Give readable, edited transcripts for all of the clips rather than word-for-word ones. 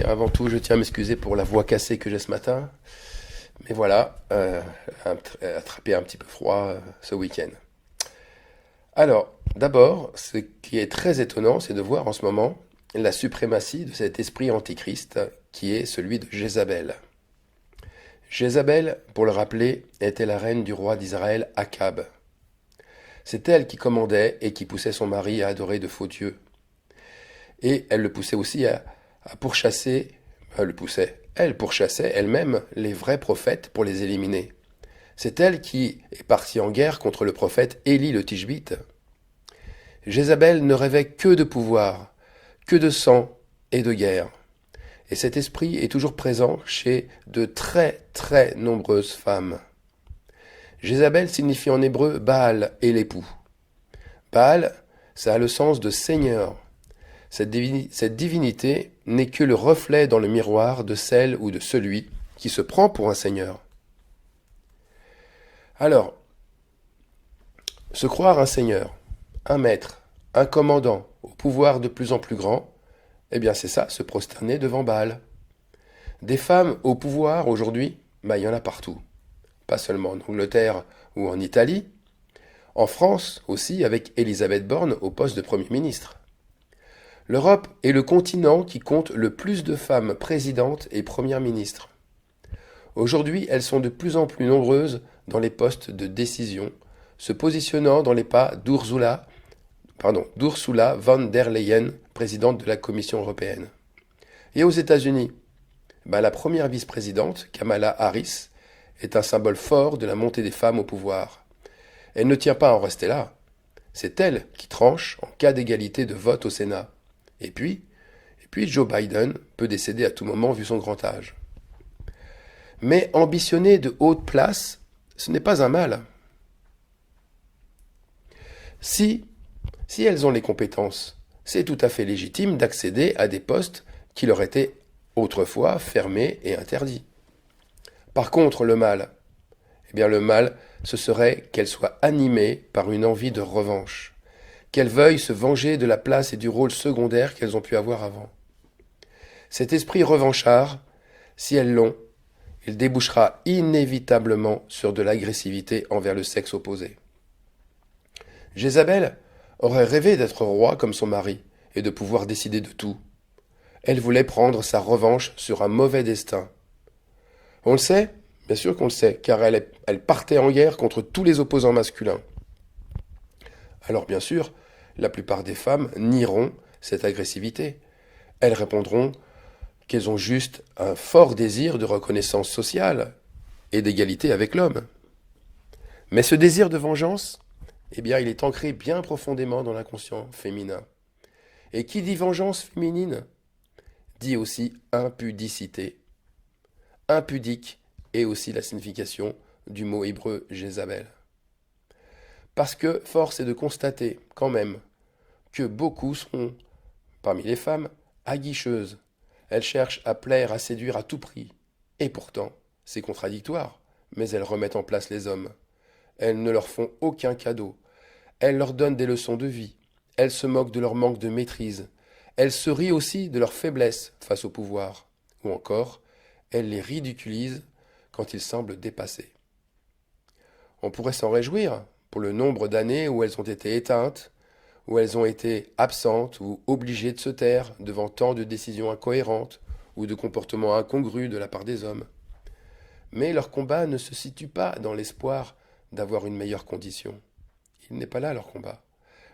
avant tout, je tiens à m'excuser pour la voix cassée que j'ai ce matin. Mais voilà, attrapé un petit peu froid ce week-end. Alors, d'abord, ce qui est très étonnant, c'est de voir en ce moment la suprématie de cet esprit antichrist qui est celui de Jézabel. Jézabel, pour le rappeler, était la reine du roi d'Israël, Akab. C'est elle qui commandait et qui poussait son mari à adorer de faux dieux. Et elle le poussait aussi à pourchasser, elle pourchassait elle-même les vrais prophètes pour les éliminer. C'est elle qui est partie en guerre contre le prophète Élie le Tishbite. Jézabel ne rêvait que de pouvoir, que de sang et de guerre. Et cet esprit est toujours présent chez de très très nombreuses femmes. Jézabel signifie en hébreu Baal et l'époux. Baal, ça a le sens de seigneur. Cette divinité n'est que le reflet dans le miroir de celle ou de celui qui se prend pour un seigneur. Alors, se croire un seigneur, un maître, un commandant, au pouvoir de plus en plus grand, eh bien c'est ça, se prosterner devant Baal. Des femmes au pouvoir aujourd'hui, il y en a partout. Pas seulement en Angleterre ou en Italie, en France aussi avec Elisabeth Borne au poste de Premier ministre. L'Europe est le continent qui compte le plus de femmes présidentes et premières ministres. Aujourd'hui, elles sont de plus en plus nombreuses dans les postes de décision, se positionnant dans les pas d'Ursula von der Leyen, présidente de la Commission européenne. Et aux États-Unis, la première vice-présidente, Kamala Harris, est un symbole fort de la montée des femmes au pouvoir. Elle ne tient pas à en rester là. C'est elle qui tranche en cas d'égalité de vote au Sénat. Et puis Joe Biden peut décéder à tout moment vu son grand âge. Mais ambitionner de hautes places, ce n'est pas un mal. Si elles ont les compétences, c'est tout à fait légitime d'accéder à des postes qui leur étaient autrefois fermés et interdits. Par contre, le mal, ce serait qu'elles soient animées par une envie de revanche, qu'elles veuillent se venger de la place et du rôle secondaire qu'elles ont pu avoir avant. Cet esprit revanchard, si elles l'ont, il débouchera inévitablement sur de l'agressivité envers le sexe opposé. Jézabel aurait rêvé d'être roi comme son mari et de pouvoir décider de tout. Elle voulait prendre sa revanche sur un mauvais destin. On le sait, bien sûr qu'on le sait, car elle partait en guerre contre tous les opposants masculins. Alors bien sûr, la plupart des femmes nieront cette agressivité. Elles répondront qu'elles ont juste un fort désir de reconnaissance sociale et d'égalité avec l'homme. Mais ce désir de vengeance, il est ancré bien profondément dans l'inconscient féminin. Et qui dit vengeance féminine, dit aussi impudicité. Impudique est aussi la signification du mot hébreu Jézabel. Parce que force est de constater, quand même, que beaucoup sont, parmi les femmes, aguicheuses. Elles cherchent à plaire, à séduire à tout prix. Et pourtant, c'est contradictoire, mais elles remettent en place les hommes. Elles ne leur font aucun cadeau. Elles leur donnent des leçons de vie. Elles se moquent de leur manque de maîtrise. Elles se rient aussi de leur faiblesse face au pouvoir. Ou encore, elles les ridiculisent quand ils semblent dépassés. On pourrait s'en réjouir pour le nombre d'années où elles ont été éteintes, où elles ont été absentes ou obligées de se taire devant tant de décisions incohérentes ou de comportements incongrus de la part des hommes. Mais leur combat ne se situe pas dans l'espoir d'avoir une meilleure condition. Il n'est pas là leur combat.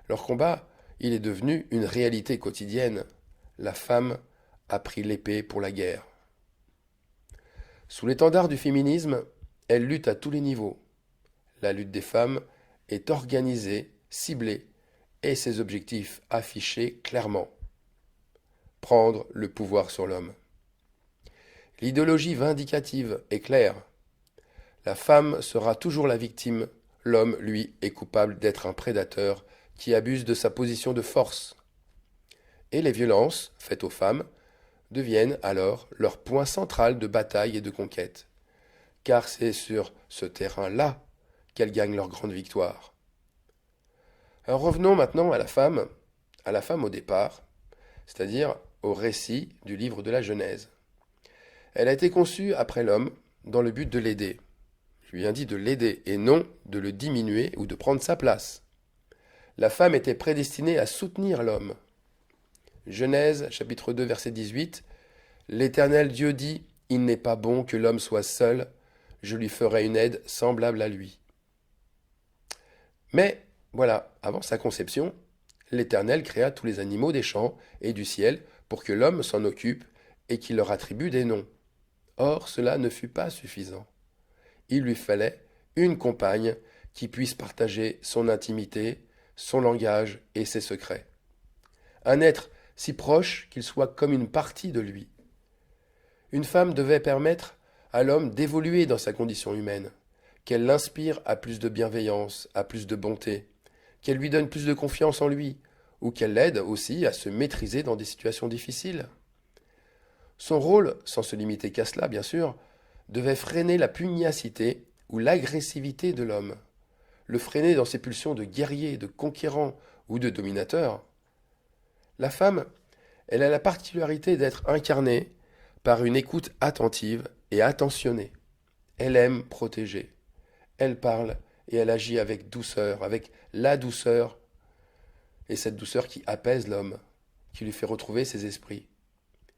Leur combat, il est devenu une réalité quotidienne. La femme a pris l'épée pour la guerre. Sous l'étendard du féminisme, elle lutte à tous les niveaux. La lutte des femmes est organisée, ciblée, et ses objectifs affichés clairement. Prendre le pouvoir sur l'homme. L'idéologie vindicative est claire. La femme sera toujours la victime, l'homme, lui, est coupable d'être un prédateur qui abuse de sa position de force. Et les violences faites aux femmes deviennent alors leur point central de bataille et de conquête. Car c'est sur ce terrain-là qu'elles gagnent leur grande victoire. Alors revenons maintenant à la femme au départ, c'est-à-dire au récit du livre de la Genèse. Elle a été conçue après l'homme dans le but de l'aider. Je lui ai dit de l'aider et non de le diminuer ou de prendre sa place. La femme était prédestinée à soutenir l'homme. Genèse chapitre 2 verset 18. L'Éternel Dieu dit, il n'est pas bon que l'homme soit seul, je lui ferai une aide semblable à lui. Mais voilà, avant sa conception, l'Éternel créa tous les animaux des champs et du ciel pour que l'homme s'en occupe et qu'il leur attribue des noms. Or, cela ne fut pas suffisant. Il lui fallait une compagne qui puisse partager son intimité, son langage et ses secrets. Un être si proche qu'il soit comme une partie de lui. Une femme devait permettre à l'homme d'évoluer dans sa condition humaine, qu'elle l'inspire à plus de bienveillance, à plus de bonté, qu'elle lui donne plus de confiance en lui, ou qu'elle l'aide aussi à se maîtriser dans des situations difficiles. Son rôle, sans se limiter qu'à cela bien sûr, devait freiner la pugnacité ou l'agressivité de l'homme, le freiner dans ses pulsions de guerrier, de conquérant ou de dominateur. La femme, elle a la particularité d'être incarnée par une écoute attentive et attentionnée. Elle aime protéger. Elle parle et elle agit avec douceur, avec la douceur, et cette douceur qui apaise l'homme, qui lui fait retrouver ses esprits.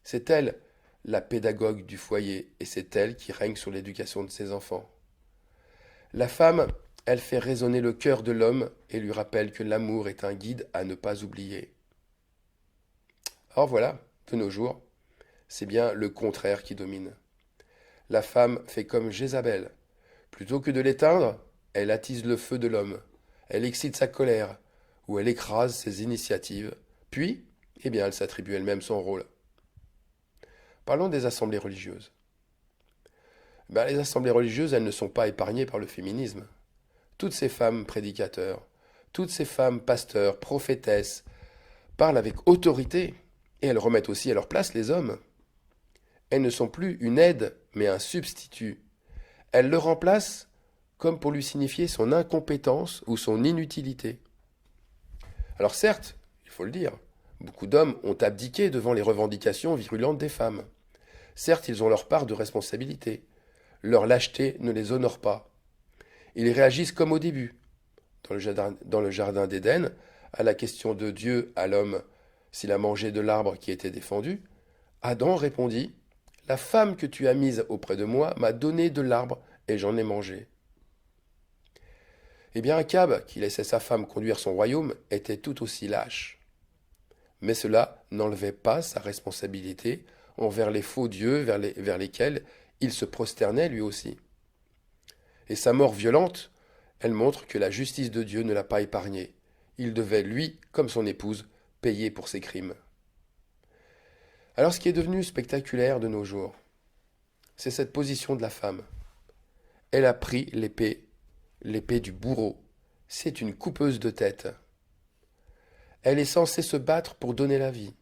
C'est elle, la pédagogue du foyer, et c'est elle qui règne sur l'éducation de ses enfants. La femme, elle fait résonner le cœur de l'homme et lui rappelle que l'amour est un guide à ne pas oublier. Or voilà, de nos jours, c'est bien le contraire qui domine. La femme fait comme Jézabel. Plutôt que de l'éteindre, elle attise le feu de l'homme, elle excite sa colère, ou elle écrase ses initiatives, puis, eh bien, elle s'attribue elle-même son rôle. Parlons des assemblées religieuses. Les assemblées religieuses, elles ne sont pas épargnées par le féminisme. Toutes ces femmes prédicateurs, toutes ces femmes pasteurs, prophétesses, parlent avec autorité, et elles remettent aussi à leur place les hommes. Elles ne sont plus une aide, mais un substitut. Elles le remplacent comme pour lui signifier son incompétence ou son inutilité. Alors certes, il faut le dire, beaucoup d'hommes ont abdiqué devant les revendications virulentes des femmes. Certes, ils ont leur part de responsabilité. Leur lâcheté ne les honore pas. Ils réagissent comme au début. Dans le jardin d'Éden, à la question de Dieu à l'homme s'il a mangé de l'arbre qui était défendu, Adam répondit, « La femme que tu as mise auprès de moi m'a donné de l'arbre et j'en ai mangé. » Eh bien, Akab, qui laissait sa femme conduire son royaume, était tout aussi lâche. Mais cela n'enlevait pas sa responsabilité envers les faux dieux vers lesquels il se prosternait lui aussi. Et sa mort violente, elle montre que la justice de Dieu ne l'a pas épargné. Il devait, lui, comme son épouse, payer pour ses crimes. Alors ce qui est devenu spectaculaire de nos jours, c'est cette position de la femme. Elle a pris l'épée du bourreau. C'est une coupeuse de tête. Elle est censée se battre pour donner la vie.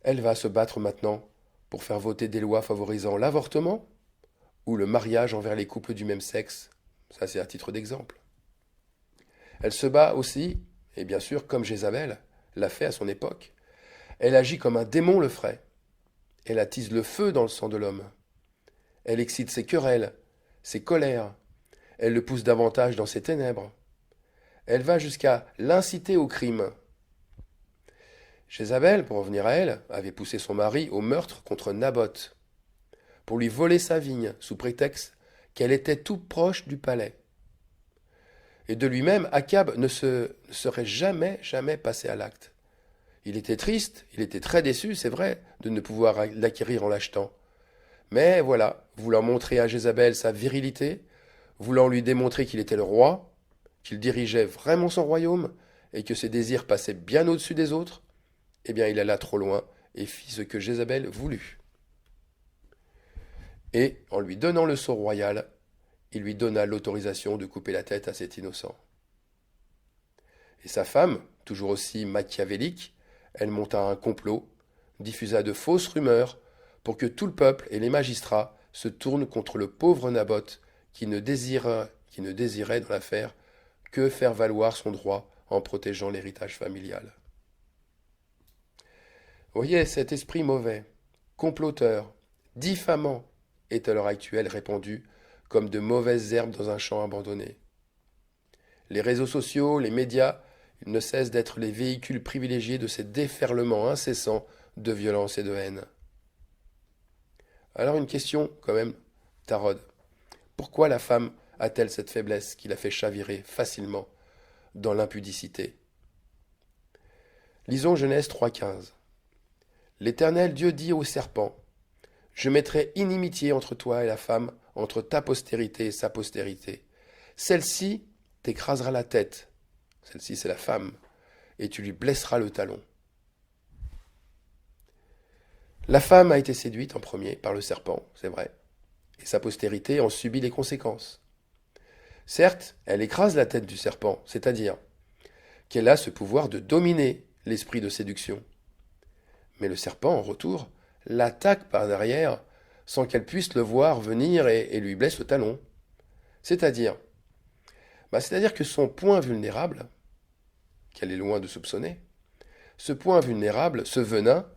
Elle va se battre maintenant pour faire voter des lois favorisant l'avortement ou le mariage envers les couples du même sexe. Ça, c'est à titre d'exemple. Elle se bat aussi, et bien sûr, comme Jézabel l'a fait à son époque. Elle agit comme un démon le ferait. Elle attise le feu dans le sang de l'homme. Elle excite ses querelles, ses colères. Elle le pousse davantage dans ses ténèbres. Elle va jusqu'à l'inciter au crime. Jézabel, pour revenir à elle, avait poussé son mari au meurtre contre Naboth, pour lui voler sa vigne, sous prétexte qu'elle était tout proche du palais. Et de lui-même, Akab ne serait jamais passé à l'acte. Il était triste, il était très déçu, c'est vrai, de ne pouvoir l'acquérir en l'achetant. Mais voilà, voulant montrer à Jézabel sa virilité, voulant lui démontrer qu'il était le roi, qu'il dirigeait vraiment son royaume, et que ses désirs passaient bien au-dessus des autres, eh bien il alla trop loin et fit ce que Jézabel voulut. Et, en lui donnant le sceau royal, il lui donna l'autorisation de couper la tête à cet innocent. Et sa femme, toujours aussi machiavélique, elle monta un complot, diffusa de fausses rumeurs pour que tout le peuple et les magistrats se tournent contre le pauvre Naboth qui ne désirait dans l'affaire que faire valoir son droit en protégeant l'héritage familial. Voyez, cet esprit mauvais, comploteur, diffamant, est à l'heure actuelle répandu comme de mauvaises herbes dans un champ abandonné. Les réseaux sociaux, les médias, ils ne cessent d'être les véhicules privilégiés de ces déferlements incessants de violence et de haine. Alors une question quand même taraude. Pourquoi la femme a-t-elle cette faiblesse qui la fait chavirer facilement dans l'impudicité? Lisons Genèse 3,15. L'Éternel Dieu dit au serpent, je mettrai inimitié entre toi et la femme, entre ta postérité et sa postérité. Celle-ci t'écrasera la tête, celle-ci c'est la femme, et tu lui blesseras le talon. La femme a été séduite en premier par le serpent, c'est vrai, et sa postérité en subit les conséquences. Certes, elle écrase la tête du serpent, c'est-à-dire qu'elle a ce pouvoir de dominer l'esprit de séduction. Mais le serpent, en retour, l'attaque par derrière sans qu'elle puisse le voir venir et lui blesse le talon. C'est-à-dire c'est-à-dire que son point vulnérable, qu'elle est loin de soupçonner, ce point vulnérable, ce venin,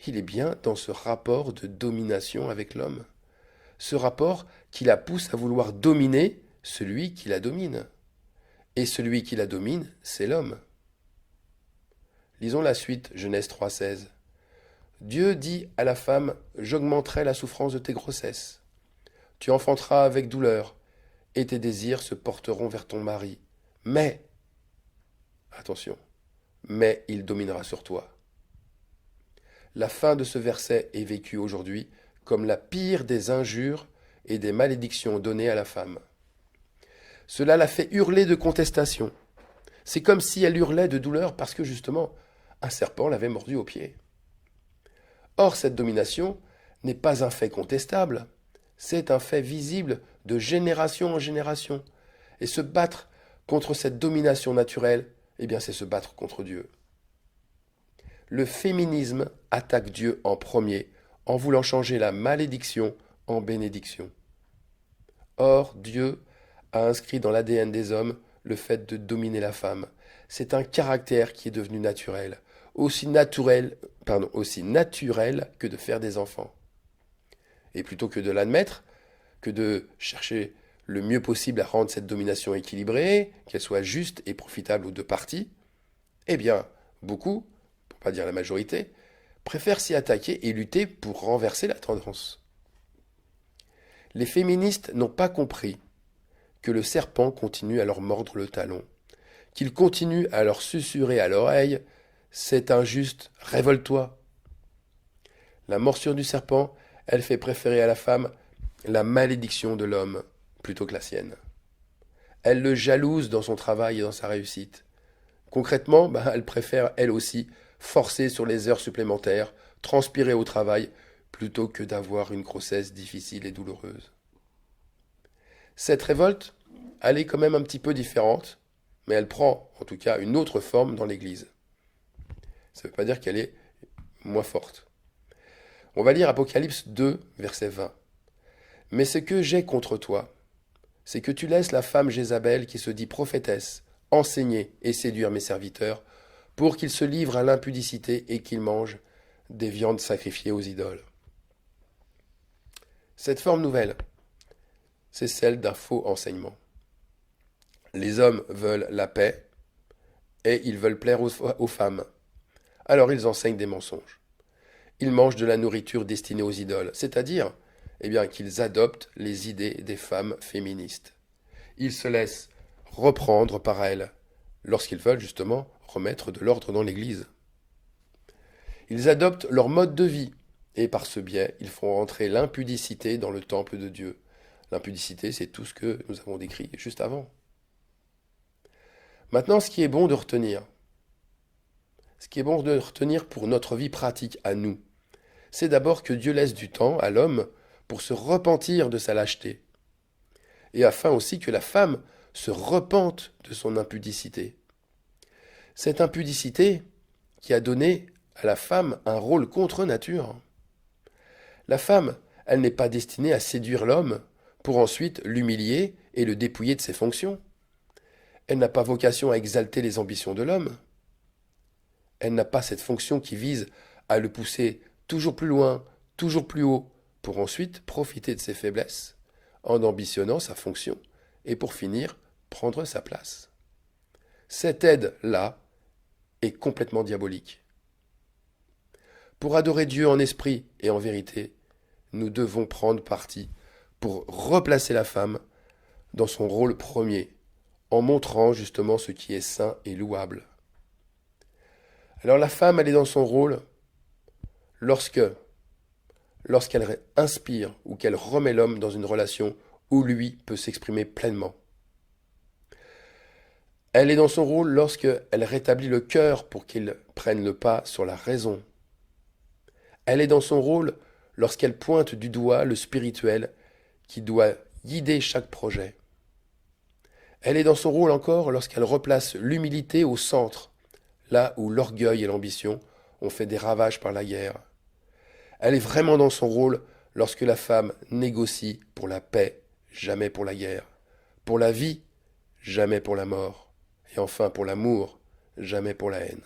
il est bien dans ce rapport de domination avec l'homme. Ce rapport qui la pousse à vouloir dominer celui qui la domine. Et celui qui la domine, c'est l'homme. Lisons la suite, Genèse 3,16. Dieu dit à la femme, j'augmenterai la souffrance de tes grossesses. Tu enfanteras avec douleur, et tes désirs se porteront vers ton mari. Mais, attention, mais il dominera sur toi. La fin de ce verset est vécue aujourd'hui comme la pire des injures et des malédictions données à la femme. Cela la fait hurler de contestation. C'est comme si elle hurlait de douleur parce que justement, un serpent l'avait mordue au pied. Or, cette domination n'est pas un fait contestable, c'est un fait visible de génération en génération. Et se battre contre cette domination naturelle, eh bien, c'est se battre contre Dieu. Le féminisme attaque Dieu en premier, en voulant changer la malédiction en bénédiction. Or, Dieu a inscrit dans l'ADN des hommes le fait de dominer la femme. C'est un caractère qui est devenu naturel, aussi naturel que de faire des enfants. Et plutôt que de l'admettre, que de chercher le mieux possible à rendre cette domination équilibrée, qu'elle soit juste et profitable aux deux parties, eh bien, beaucoup, pour pas dire la majorité, préfèrent s'y attaquer et lutter pour renverser la tendance. Les féministes n'ont pas compris que le serpent continue à leur mordre le talon, qu'il continue à leur susurrer à l'oreille « C'est injuste, révolte-toi ». La morsure du serpent, elle fait préférer à la femme la malédiction de l'homme plutôt que la sienne. Elle le jalouse dans son travail et dans sa réussite. Concrètement, elle préfère, elle aussi, forcer sur les heures supplémentaires, transpirer au travail, plutôt que d'avoir une grossesse difficile et douloureuse. Cette révolte, elle est quand même un petit peu différente, mais elle prend, en tout cas, une autre forme dans l'Église. Ça ne veut pas dire qu'elle est moins forte. On va lire Apocalypse 2, verset 20. Mais ce que j'ai contre toi, c'est que tu laisses la femme Jézabel qui se dit prophétesse, enseigner et séduire mes serviteurs, pour qu'ils se livrent à l'impudicité et qu'ils mangent des viandes sacrifiées aux idoles. Cette forme nouvelle, c'est celle d'un faux enseignement. Les hommes veulent la paix et ils veulent plaire aux femmes. Alors ils enseignent des mensonges. Ils mangent de la nourriture destinée aux idoles, c'est-à-dire qu'ils adoptent les idées des femmes féministes. Ils se laissent reprendre par elles lorsqu'ils veulent justement remettre de l'ordre dans l'Église. Ils adoptent leur mode de vie et par ce biais, ils font entrer l'impudicité dans le temple de Dieu. L'impudicité, c'est tout ce que nous avons décrit juste avant. Maintenant, ce qui est bon de retenir pour notre vie pratique à nous, c'est d'abord que Dieu laisse du temps à l'homme pour se repentir de sa lâcheté, et afin aussi que la femme se repente de son impudicité. Cette impudicité qui a donné à la femme un rôle contre nature. La femme, elle n'est pas destinée à séduire l'homme pour ensuite l'humilier et le dépouiller de ses fonctions. Elle n'a pas vocation à exalter les ambitions de l'homme. Elle n'a pas cette fonction qui vise à le pousser toujours plus loin, toujours plus haut, pour ensuite profiter de ses faiblesses, en ambitionnant sa fonction, et pour finir, prendre sa place. Cette aide-là est complètement diabolique. Pour adorer Dieu en esprit et en vérité, nous devons prendre parti pour replacer la femme dans son rôle premier, en montrant justement ce qui est saint et louable. Alors la femme, elle est dans son rôle lorsqu'elle inspire ou qu'elle remet l'homme dans une relation où lui peut s'exprimer pleinement. Elle est dans son rôle lorsqu'elle rétablit le cœur pour qu'il prenne le pas sur la raison. Elle est dans son rôle lorsqu'elle pointe du doigt le spirituel qui doit guider chaque projet. Elle est dans son rôle encore lorsqu'elle replace l'humilité au centre, là où l'orgueil et l'ambition ont fait des ravages par la guerre. Elle est vraiment dans son rôle lorsque la femme négocie pour la paix, jamais pour la guerre, pour la vie, jamais pour la mort, et enfin pour l'amour, jamais pour la haine.